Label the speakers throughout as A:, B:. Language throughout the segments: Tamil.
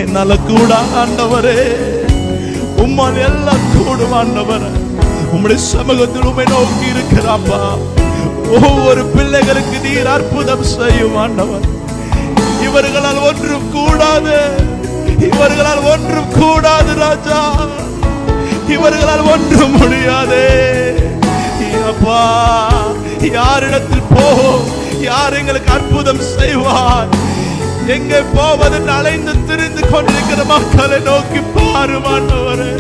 A: என்னால கூட ஆண்டவரே, உம்மால் எல்லாம் கூடும் ஆண்டவரே. உம்முடைய சமூகத்தில் உம்மை நோக்கி இருக்கிறாப்பா. ஒவ்வொரு பிள்ளைகளுக்கு நீர் அற்புதம் செய்யும் ஆண்டவர். இவர்களால் ஒன்றும் கூடாது, இவர்களால் ஒன்றும் கூடாது ராஜா, இவர்களால் ஒன்றும் முடியாது அப்பா. யாரிடத்தில் போவோம்? யார் எங்களுக்கு அற்புதம் செய்வார்? எங்கே போவது? அலைந்து திரிந்து கொண்டிருக்கிற மக்களை நோக்கி பாரும் ஆண்டவரே.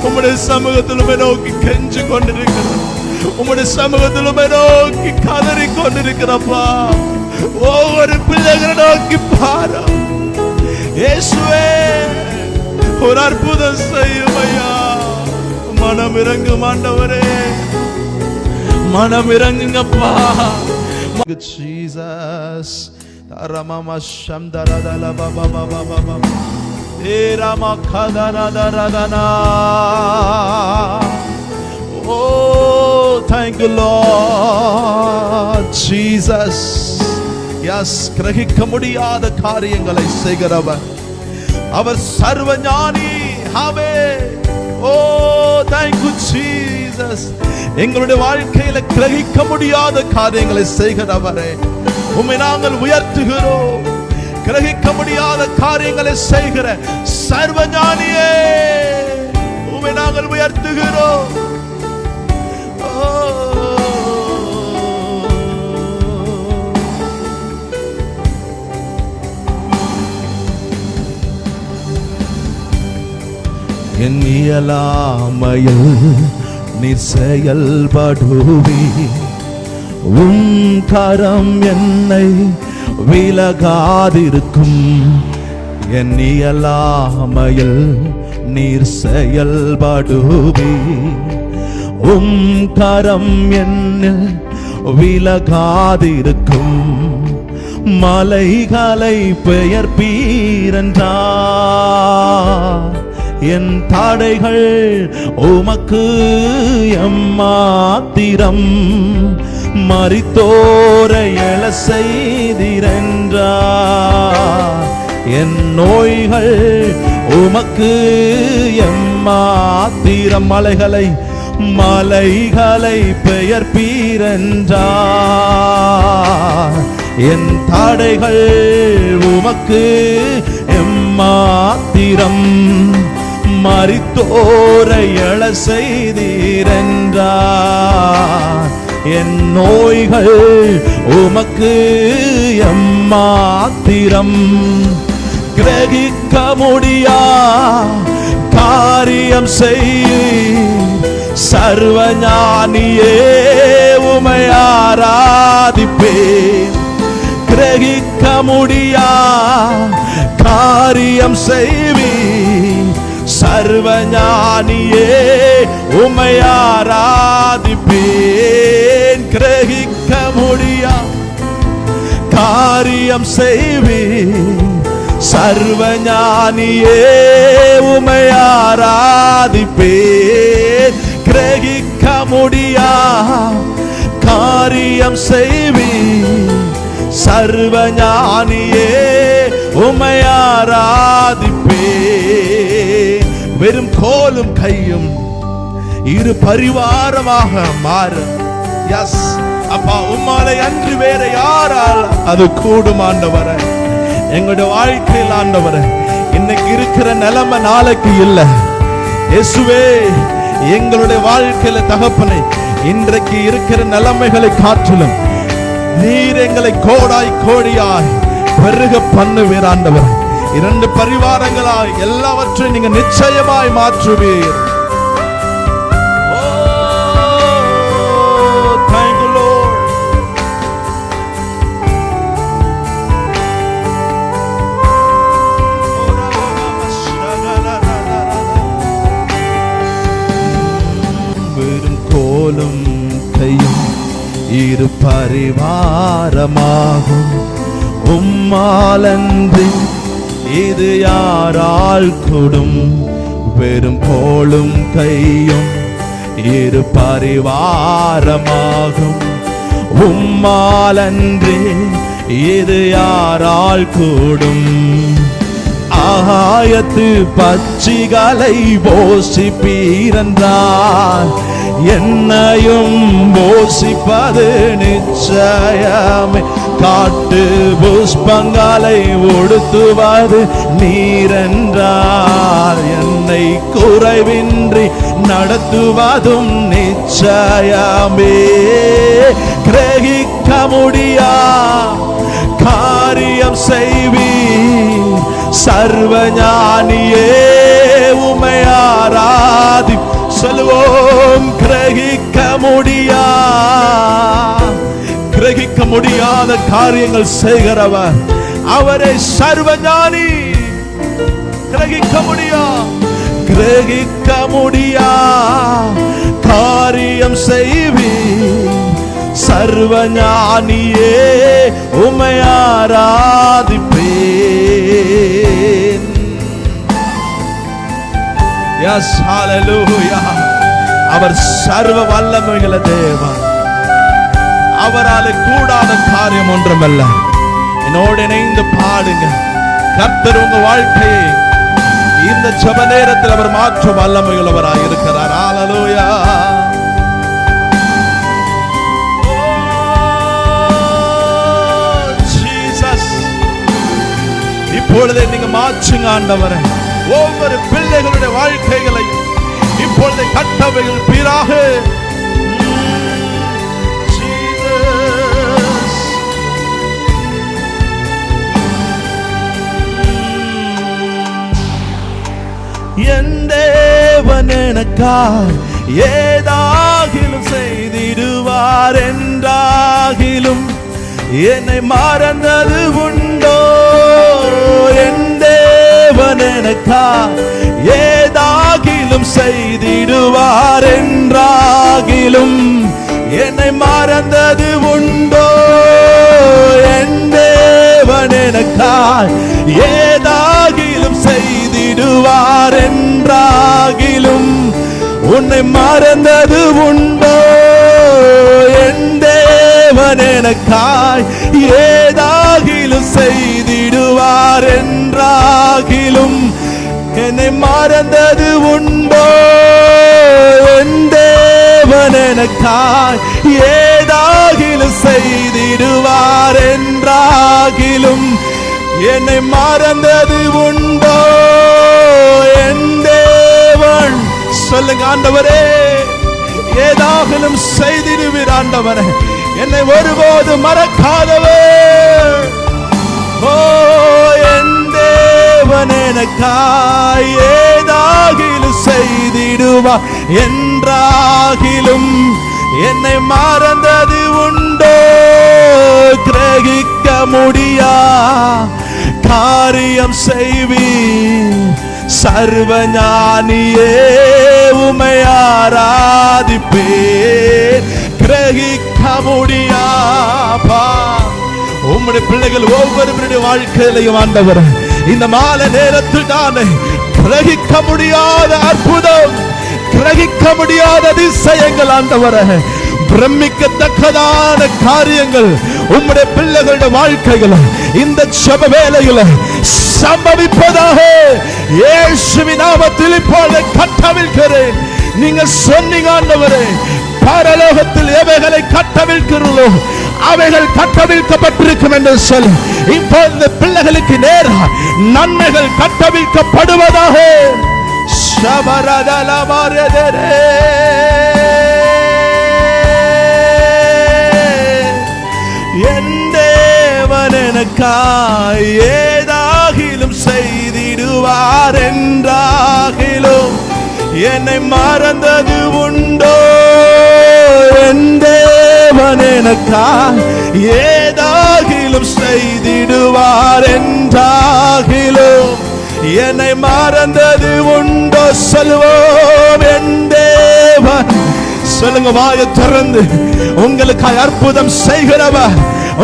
A: உம்முடைய சமூகத்தில் நோக்கி கெஞ்சு கொண்டிருக்கிறோம், உம்முடைய சமூகத்தில் நோக்கி கதறி கொண்டிருக்கிறப்பா. ஒவ்வொரு பிள்ளைகளை நோக்கி பாரு இயேசுவே, ஒரு அற்புதம் செய்யும் ஐயா. மனம் இறங்கும் ஆண்டவரே, மனம் இறங்குங்கப்பா. Jesus Ramama Shamdaradala Baba Baba Baba Rama Kadana Daradana. Oh, thank you Lord Jesus. Yes, கிரகிக்க முடியாத காரியங்களை செய்கிறவர் அவர் சர்வஞானி. ஆமே. Oh, thank you Jesus. எங்களுடைய வாழ்க்கையில கிரகிக்க முடியாத காரியங்களை செய்கிறவரே, உம்மை நாங்கள் உயர்த்துகிறோம். கிரகிக்க முடியாத காரியங்களை செய்கிற சர்வஞானியே, உம்மை நாங்கள் உயர்த்துகிறோம். என் இயலாமையில் நீர் செயல்படுவி, உம் கரம் என்னை விலகாதிருக்கும். என் இயலாமையில் நீர் செயல்படுவி, உம் கரம் என்னில் விலகாதிருக்கும். மலைகளை பெயர்ப்பீரென்றார், என் தடைகள் உமக்கு எம்மாத்திரம். மரித்தோரை எழ செய்திரென்றார், என் நோய்கள் உமக்கு எம்மாத்திரம். மலைகளை பெயர்ப்பீரென்றார், என் தடைகள் உமக்கு எம்மாத்திரம். மரித்தோரை எழ செய்தீரென்றார், என் நோய்கள் உமக்கு எம்மாத்திரம். கிரகிக்க முடியா காரியம் செய் சர்வஞானியே, உம்மை ஆராதிப்பேன். கிரகிக்க முடியா காரியம் செய்வி சர்வஞானியே, உம்மை ஆராதிப்பேன். கிரகிக்க முடியா காரியம் செய்வி சர்வஞானியே, உம்மை ஆராதிப்பேன். கிரகிக்க முடியா காரியம் செய்வி சர்வஞானியே, உம்மை ஆராதிப்பேன். வெறும் கோலும் கையும் இரு பரிவாரமாக மாறும். எஸ் அப்பா, உம்மாலை அன்று வேற யாரால் அது கூடும் ஆண்டவரே. எங்களுடைய வாழ்க்கையில் ஆண்டவரே, இன்னைக்கு இருக்கிற நிலைமை நாளைக்கு இல்லை. இயேசுவே, எங்களுடைய வாழ்க்கையில தகப்பனை, இன்றைக்கு இருக்கிற நிலைமைகளை காற்றிலும் நீர் எங்களை கோடாய் கோடியாய் பெருக பண்ணுவீர் ஆண்டவர். இரண்டு பரிவாரங்களாய் எல்லாவற்றையும் நீங்க நிச்சயமாய் மாற்றுவீர். கோலும் கையும் இரு பரிவாரமாகும். உம்மாலன்றி இது யாரால் கூடும்? வெறும் கோலும் கையும் இரு பரிவாரமாகும். உம்மாலன்றி இது யாரால் கூடும்? ஆகாயத்து பட்சிகளை போஷிப்பீரென்றார். என்னையும் போஷிப்பது நிச்சயமே. காட்டு புஷ்பங்களை உடுத்துவது நீரென்றார். என்னை குறைவின்றி நடத்துவதும் நிச்சயமே. கிரகிக்க முடியா காரியம் செய்வீர் சர்வஞானியே, உம்மை ஆராதி சொல்லுவோம். கிரகிக்க முடியாத காரியங்கள் செய்கிறவர் அவரே சர்வஞானி. கிரகிக்க முடியா காரியம் செய்வீர் சர்வஞானியே, உம்மை ஆராதிப்பேன். Yes, hallelujah. அவர் சர்வ வல்லமையுள்ள தேவன். அவரால் கூடாத காரியம் ஒன்றுமல்ல. என்னோடு இணைந்து பாடுங்க. கர்த்தர் உங்க வாழ்க்கையை இந்த ஜெப நேரத்தில் அவர் மாற்ற வல்லமையுள்ளவராக இருக்கிறார். ஹalleluya. இப்பொழுதே நீங்க மாற்றுங்க ஆண்டவரே. ஒவ்வொரு பிள்ளைகளுடைய வாழ்க்கைகளை இப்பொழுது கட்டவைகள் பீராக. என் தேவன் எனக்காய் ஏதாகிலும் செய்திடுவார் என்றாகிலும் என்னை மறந்தது உண்டோ? என் தேவன் எனக்காய் ஏதாகிலும் செய்திடுவார் என்றாகிலும் என்னை மறந்தது உண்டோ? என் தேவன் எனக்காய் ஏதாகிலும் செய்திடுவார் என்றாகிலும் உன்னை மறந்தது உண்டோ? என் தேவன் எனக்காய் ஏதாகிலும் செய்திடுவார் என்றாகிலும் என்னை மறந்தது உண்டோ? என் தேவன் எனக்காய் ஏதாகிலும் செய்திடுவார் என்றாகிலும் என்னை மறந்தது உண்டோ? என் தேவன் சொல்லுங்க ஆண்டவரே, ஏதாகிலும் செய்திடுவீர் ஆண்டவரே, என்னை ஒருபோது மறக்காதவர். ஓ என் தேவன் எனக்காய் ஏதாகிலும் செய்திடுவார் என்றாகிலும் என்னை மறந்தது உண்டோ? கிரகிக்க முடியா காரியம் செய்வீர் சர்வஞானியே, உம்மை ஆராதிப்பேன். கிரகிக்க முடியாப்பா உம்முடைய பிள்ளைகள் ஒவ்வொருவருடைய வாழ்க்கையிலையும் ஆண்டவர் இந்த மாலை நேரத்தில் நான் கிரகிக்க முடியாத அற்புதம், கிரகிக்க முடியாத அதிசயங்கள் ஆண்டவர், பிரமிக்கத்தக்கதான காரியங்கள் உம்முடைய பிள்ளைகளுடைய வாழ்க்கைகள் இந்த ஜெப வேளையில் சம்பவிப்பதாக இயேசுவின் நாமத்தில் இப்பொழுது கட்டவிழ்கிறேன். நீங்க சொன்னீங்க ஆண்டவரே, பரலோகத்தில் எவைகளை கட்டவிழ்கிறீர்களோ அவைகள் கட்டவிழ்க்கப்பட்டிருக்கும் என்று சொல்லி இப்பொழுது பிள்ளைகளுக்கு நேராக நன்மைகள் கட்டவிழ்க்கப்படுவதாக. என் தேவன் எனக்காய் ஏதாகிலும் செய்திடுவார் என்றாகிலும் என்னை மறந்தது உண்டோ? என் தேவன் எனக்காய் ஏதாகிலும் செய்திடுவார் என்றாகிலும் என்னை மறந்தது உண்டோ? சொல்வோம் என் தேவன். சொல்லுங்க வாயை திறந்து. உங்களுக்காய் அற்புதம் செய்கிறவர்,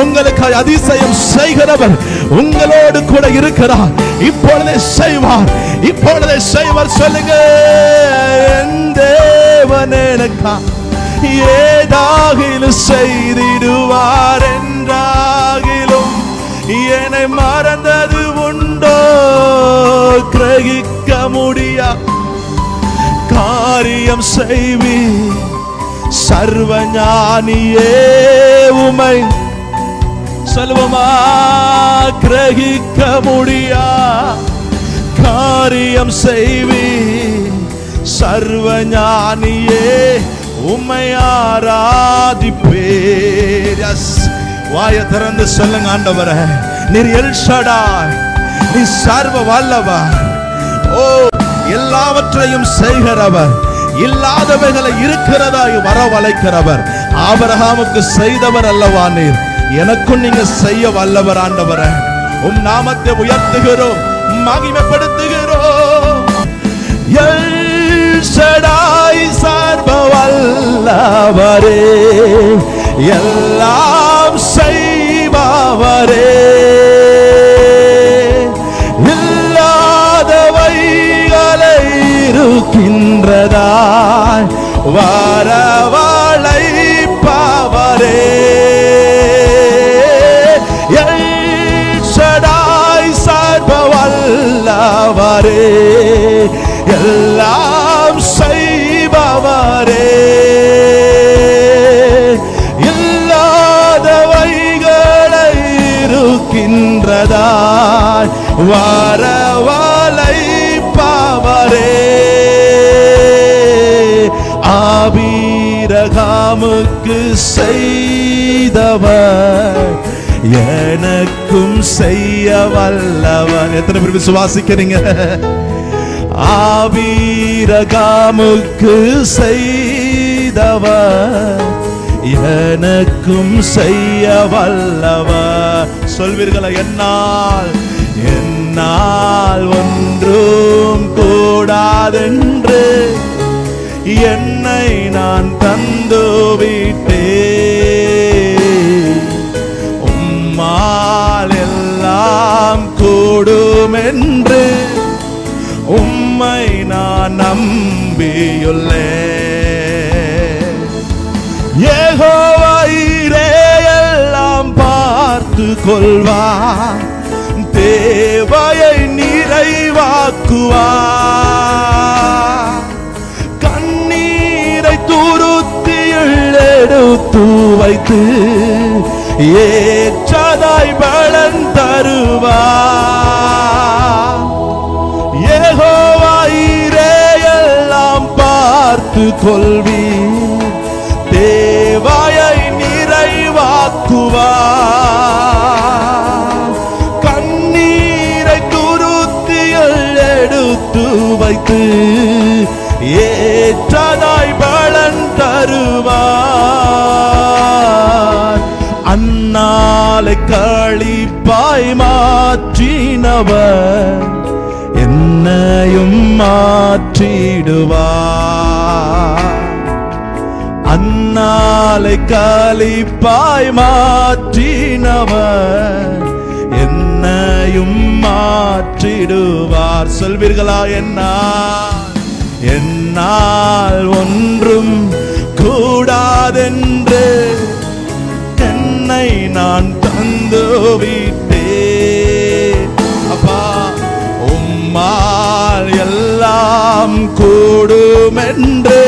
A: உங்களுக்காய் அதிசயம் செய்கிறவர் உங்களோடு கூட இருக்கிறார். இப்பொழுதே செய்வார், இப்பொழுதே செய்வார். சொல்லுங்க என் தேவன் எனக்காய் ஏதாகிலும் செய்திடுவார் என்றாகிலும் என்னை மறந்தது உண்டோ? கிரகிக்க முடியா காரியம் செய்வி சர்வஞானியே உமை சொல்லுவோமா கிரகிக்க முடியா காரியம் செய்வி சர்வஞானியே உம்மை ஆராதிப்பேன். வாயை திறந்து சொல்லுங்க, ஆண்டவரே நீர் எல் ஷடாய், நீ சர்வ வல்லவர். ஓ எல்லாவற்றையும் செய்கிறவர், இல்லாதவைகளை இருக்கிறதாய் வரவழைக்கிறவர். ஆபிரகாமுக்கு செய்தவர் அல்லவா நீர், எனக்கும் நீங்க செய்ய வல்லவர். ஆண்டவரே உம் நாமத்தை உயர்த்துகிறோம், மகிமைப்படுத்துகிறோம். எல் ஷடாய் சர்வ வல்லவரே, எல்லாம் செய்பவரே, இல்லாதவைகளை இருக்கின்றதாய் வரவழைப்பவரே, எல் ஷடாய் சர்வ வல்லவரே, எல்லாம் செய்பவரே, இல்லாதவைகளை இருக்கின்றதாய் வரவழைப்பவரே. ஆபிரகாமுக்கு செய்தவர் எனக்கும் செய்ய வல்லவர். எத்தனை பேர் விசுவாசிக்கிறீங்க? ஆபிரகாமுக்கு செய்தவர் எனக்கும் செய்ய வல்லவர். சொல்வீர்களா? என்னால் ஒன்றும் கூடாதென்று என்னை நான் தந்து விட்டேன், உம்மால் எல்லாம் கூடும் என்று உம்மை நான் நம்பியுள்ளேன். யெகோவா ஈரே எல்லாம் பார்த்து கொள்வார், தேவையை நிறைவாக்குவார். கண்ணீரை துருத்தியில் எடுத்து வைத்து ஏற்றதாய் பலன் தருவார். யெகோவா ஈரே எல்லாம் பார்த்து கொள்வீர், தேவையை நிறைவாக்குவார். கண்ணீரை துருத்தியில் எடுத்து வைத்து ஏற்றதாய் பலன் தருவார். அந்நாளை களிப்பாய் மாற்றினவர் என்னையும் மாற்றிடுவார். அந்நாளை களிப்பாய் மாற்றினவர் என்னையும் மாற்றிடுவார். சொல்வீர்களா? என்னால் ஒன்றும் கூடாதென்று என்னை நான் தந்து விட்டேன். அப்பா உம்மால் எல்லாம் கூடும் என்று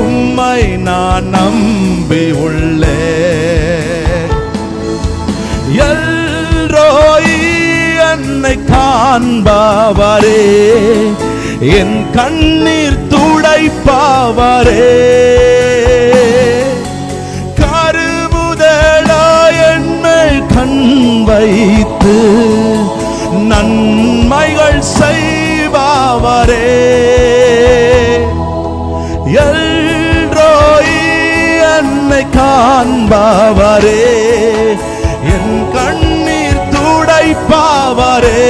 A: உம்மை நான் நம்பி உள்ளேன். எல்ரோயி என்னை காண்பவரே, என் கண்ணீர் துடைப்பவரே, கருமுதலா என்னை கண் வைத்து நன்மைகள் செய்பவரே, எல்ரோயி என்னை காண்பவரே, என் கண்ணீர் துடைப்பவரே,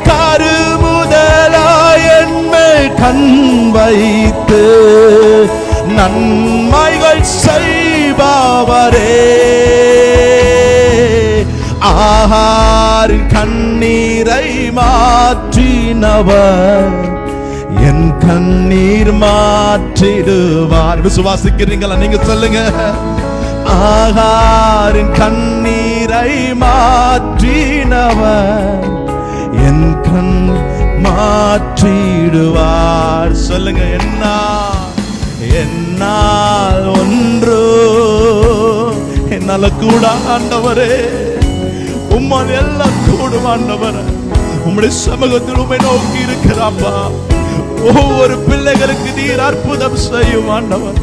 A: கருமுதலா என்னை கண் வைத்து நன்மைகள் செய்பவரே, ஆகாரின் கண்ணீரை மாற்றினவர் என் கண்ணீர் மாற்றிடுவார். விசுவாசிக்கிறீங்களா? நீங்க சொல்லுங்க. ஆகாரின் கண்ணீரை மாற்றினவர் என் கண் மாற்றிடுவார். சொல்லுங்க, என்னால் ஒன்று என்னால கூட ஆண்டவரே, உம்மால் எல்லாம் கூடும் ஆண்டவரே. உம்முடைய சமூகத்தில் உம்மை நோக்கி இருக்கிறாப்பா. ஒவ்வொரு பிள்ளைகளுக்கு நீர் அற்புதம் செய்யும் ஆண்டவர்.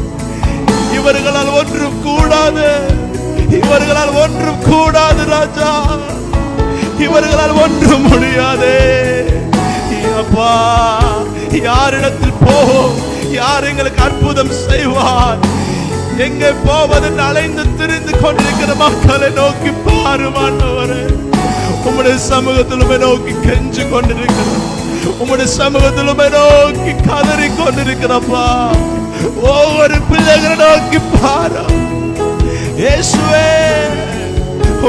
A: இவர்களால் ஒன்றும் கூடாது, இவர்களால் ஒன்றும் கூடாது ராஜா, இவர்களால் ஒன்றும் முடியாது அப்பா. யாரிடத்தில் போவோம்? யார் எங்களுக்கு அற்புதம் செய்வார்? எங்கே போவது? அலைந்து திரிந்து கொண்டிருக்கிற மக்களை நோக்கி பாரும் ஆண்டவரே. உம்முடைய சமூகத்தில் உம்மை நோக்கி கெஞ்சு கொண்டிருக்கிறோம். உம்முடைய சமூகத்தில் உம்மை நோக்கி கதறி கொண்டிருக்கிறப்பா. ஒவ்வொரு பிள்ளைகளை நோக்கி பாரு இயேசுவே,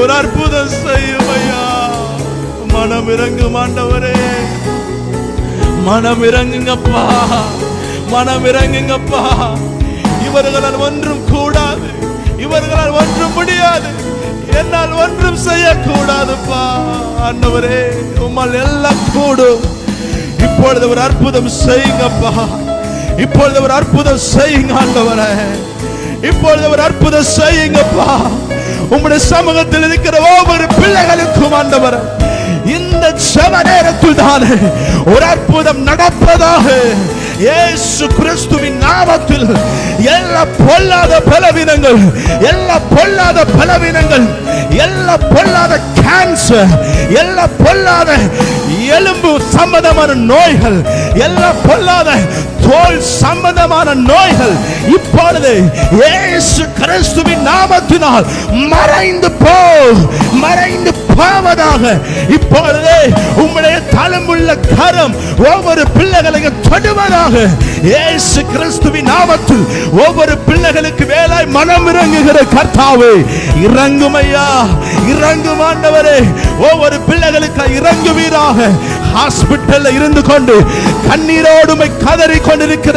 A: ஒரு அற்புதம் செய்யும் ஐயா. மனம் இறங்கும் ஆண்டவரே, மனம் இறங்குங்கப்பா, மனம் இறங்குங்கப்பா. இவர்களால் ஒன்றும் கூடாது, இவர்களால் ஒன்றும் முடியாது, என்னால் ஒன்றும் செய்யக்கூடாதுப்பா. ஆண்டவரே, உம்மால் எல்லாம் கூடும். இப்பொழுது ஒரு அற்புதம் செய்யுங்கப்பா, இப்பொழுது ஒரு அற்புதம் செய்யுங்க ஆண்டவரே, இப்பொழுது ஒரு அற்புதம் செய்யுங்கப்பா. உம்முடைய சமூகத்தில் இருக்கிற ஒவ்வொரு பிள்ளைகளுக்கும் ஆண்டவரே, இந்த ஜெப நேரத்தில் தானே ஒரு அற்புதம் நடப்பதாக இயேசு கிறிஸ்துவின் நாமத்தில். எல்லா பொல்லாத பலவீனங்கள், எல்லா பொல்லாத பலவீனங்கள், எல்லா பொல்லாத கேன்சர், எல்லா பொல்லாத எலும்பு சம்பந்தமான நோய்கள், எல்லா பொல்லாத தோல் சம்பந்தமான நோய்கள் இப்பொழுது இயேசு கிறிஸ்துவின் நாமத்தினால் மறைந்து மறைந்து போவதாக. இப்பொழுது உம்முடைய தலமுள்ள கரம் ஒவ்வொரு பிள்ளைகளையும் தொடுவதாக. இயேசு கிறிஸ்துவின் நாமத்தில் ஒவ்வொரு பிள்ளைகளுக்கு வேலாய் மனம் இறங்குகிற கர்த்தாவே, இறங்கும் ஐயா, இறங்கும் ஆண்டவரே. ஒவ்வொரு பிள்ளைகளுக்கு இறங்குவீராக. ஹாஸ்பிட்டல்ல இருந்து கொண்டு கண்ணீரோடு கதறி கொண்டிருக்கிற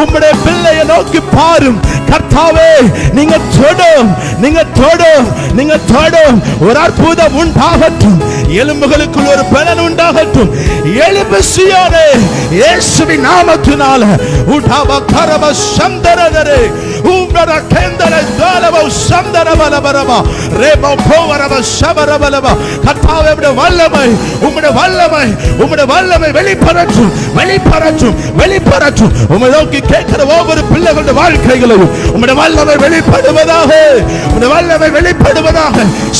A: உம்முடைய பிள்ளையை நோக்கி பாரும் கர்த்தாவே. நீங்க தொடும், நீங்க தொடும், நீங்க தொடும். ஒரு அற்புதம் உண்டாகட்டும், எலும்புகளுக்குள் ஒரு பலன் உண்டாகட்டும். எலும்பு சியோனே, இயேசுவின் நாமத்தினால உடாப கரப சந்தரதரே உம்ரத கேந்தர தாலப சந்தரபலபரபா ரேப போவரப ஷபரபலப. கர்த்தாவே, உம்முடைய வல்லமை, உம்முடைய வல்லமை, உம்முடைய வல்லமை வெளிப்படட்டும், வெளிப்படட்டும், வெளிப்படட்டும். உம்மை நோக்கி கேட்கிற ஒவ்வொரு பிள்ளைகளுடைய வாழ்க்கைகளையும் உம்முடைய வல்லமை வெளிப்படுவதாக, உம்முடைய வல்லமை வெளிப்படுவதாக.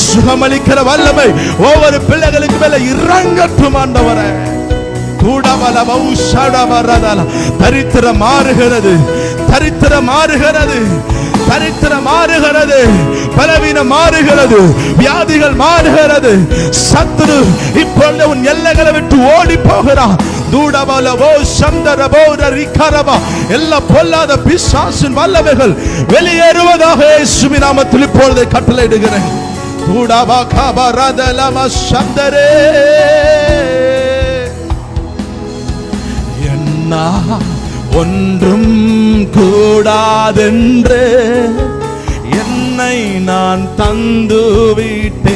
A: சுகமளிக்கிற வல்லமை ஒவ்வொரு பிள்ளைகளுக்கு மேல இறங்கட்டும் ஆண்டவரே. தரித்திரம் மாறுகிறது, தரித்திரம் மாறுகிறது, தரித்திரம் மாறுகிறது, பலவீனம் மாறுகிறது, வியாதிகள் மாறுகிறது. சத்துரு இப்பொழுது உன் எல்லைகளை விட்டு ஓடி போகிறான். எல்லா பொல்லாத பிசாசின் வல்லமைகள் வெளியேறுவதாக இயேசுவின் நாமத்தில் இப்பொழுது கட்டளையிடுகிறேன். ஒன்றும் கூடாதென்று என்னை நான் தந்துவிட்டேன்.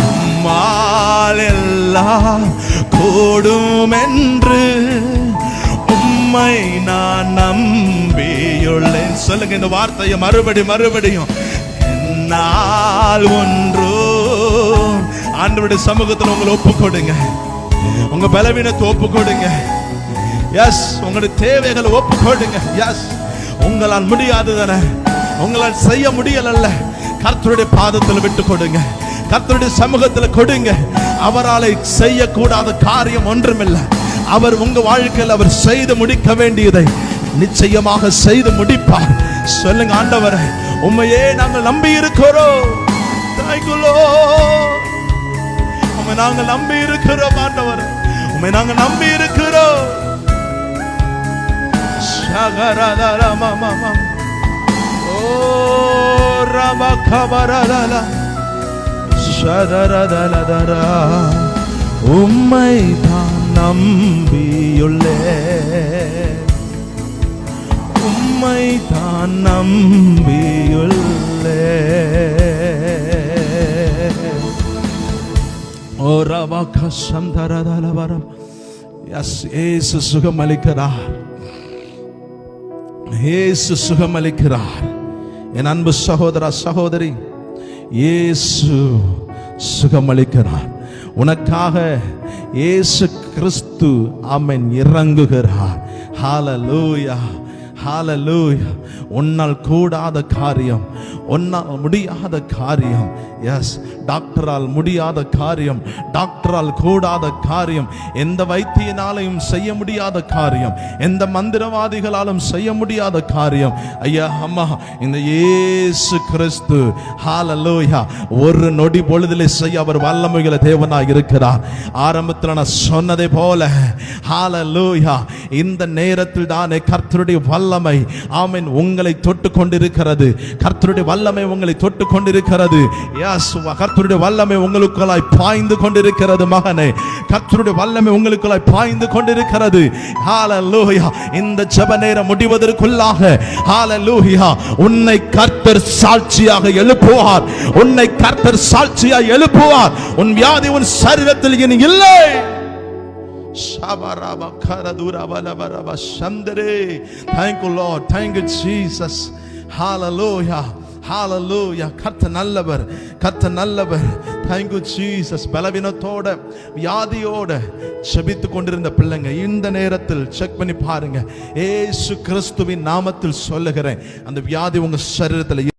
A: உம்மால் எல்லாம் கூடும் என்று உம்மை நான் நம்பியுள்ளேன். சொல்லுங்க இந்த வார்த்தையை மறுபடியும். என்னால் ஒன்று. ஆண்டவருடைய சமூகத்தில் உங்களை ஒப்பு கொடுங்க, உங்க பலவீனத்தை ஒப்பு கொடுங்க. எஸ், உங்களுடைய தேவைகளை ஒப்பு கொடுங்க. எஸ், உங்களால் முடியாததானே, உங்களால் செய்ய முடியல, கர்த்தருடைய பாதத்தில் விட்டு கொடுங்க, கர்த்தருடைய சமூகத்தில் கொடுங்க. அவரால் செய்யக்கூடாத காரியம் ஒன்றுமில்லை. அவர் உங்க வாழ்க்கையில் அவர் செய்து முடிக்க வேண்டியதை நிச்சயமாக செய்து முடிப்பார். சொல்லுங்க, ஆண்டவரே, உம்மையே நாங்கள் நம்பி இருக்கிறோம். உம்மை நாங்கள் நம்பி இருக்கிறோம் ஆண்டவரே, உம்மை நாங்கள் நம்பி இருக்கிறோம். ஓ ரமகபரலல ஷதரதலதரா, உம்மை தான் நம்பியுள்ளேன். உம்மை தான் நம்பியுள்ளே. ஓ ரவா கஷம் தரதலவரம். எஸ், இயேசு சுகமளிக்கிறார். இயேசு சுகமளிக்கிறார். என் அன்பு சகோதர சகோதரி, இயேசு சுகமளிக்கிறார். உனக்காக இயேசு கிறிஸ்து ஆமென் இறங்குகிறார். ஹல்லேலூயா, ஹல்லேலூயா. உன்னால் கூடாத காரியம், உன்னால் முடியாத காரியம், எஸ், டாக்டரால் முடியாத காரியம், டாக்டரால் கூடாத காரியம், எந்த வைத்தியனாலையும் செய்ய முடியாத காரியம், எந்த மந்திரவாதிகளாலும் செய்ய முடியாத காரியம், ஐயா அம்மா, இந்த இயேசு கிறிஸ்து ஹல்லேலூயா ஒரு நொடி பொழுதிலே செய்ய அவர் வல்லமையுள்ள தேவனாய் இருக்கிறார். ஆரம்பத்தில் நான் சொன்னதை போல ஹல்லேலூயா இந்த நேரத்தில் தானே கர்த்தருடைய வல்லமை ஆமென் உங்களை தொட்டு கொண்டிருக்கிறது. கர்த்தருடைய வல்லமை உங்களை தொட்டு கொண்டிருக்கிறது. எஸ், கர்த்தருடைய வல்லமை உங்களுக்குள்ளாய் பாய்ந்து கொண்டிருக்கிறது. மகனே, கர்த்தருடைய வல்லமை உங்களுக்குள்ளாய் பாய்ந்து கொண்டிருக்கிறது. ஹல்லேலூயா. இந்த ஜெப நேரம் முடிவதற்குள்ளாக ஹல்லேலூயா உன்னை கர்த்தர் சாட்சியாக எழுப்புவார். உன்னை கர்த்தர் சாட்சியாக எழுப்புவார். உன் வியாதி உன் சரீரத்தில் இனி இல்லை. Thank you Lord, thank you Jesus. Hallelujah, hallelujah. கர்த்தர் நல்லவர், கர்த்தர் நல்லவர். Thank you Jesus. பலவீனத்தோட வியாதியோட ஜெபித்து கொண்டிருந்த பிள்ளைங்க இந்த நேரத்தில் செக் பண்ணி பாருங்க. இயேசு கிறிஸ்துவின் நாமத்தில் சொல்லுகிறேன், அந்த வியாதி உங்க சரீரத்தில்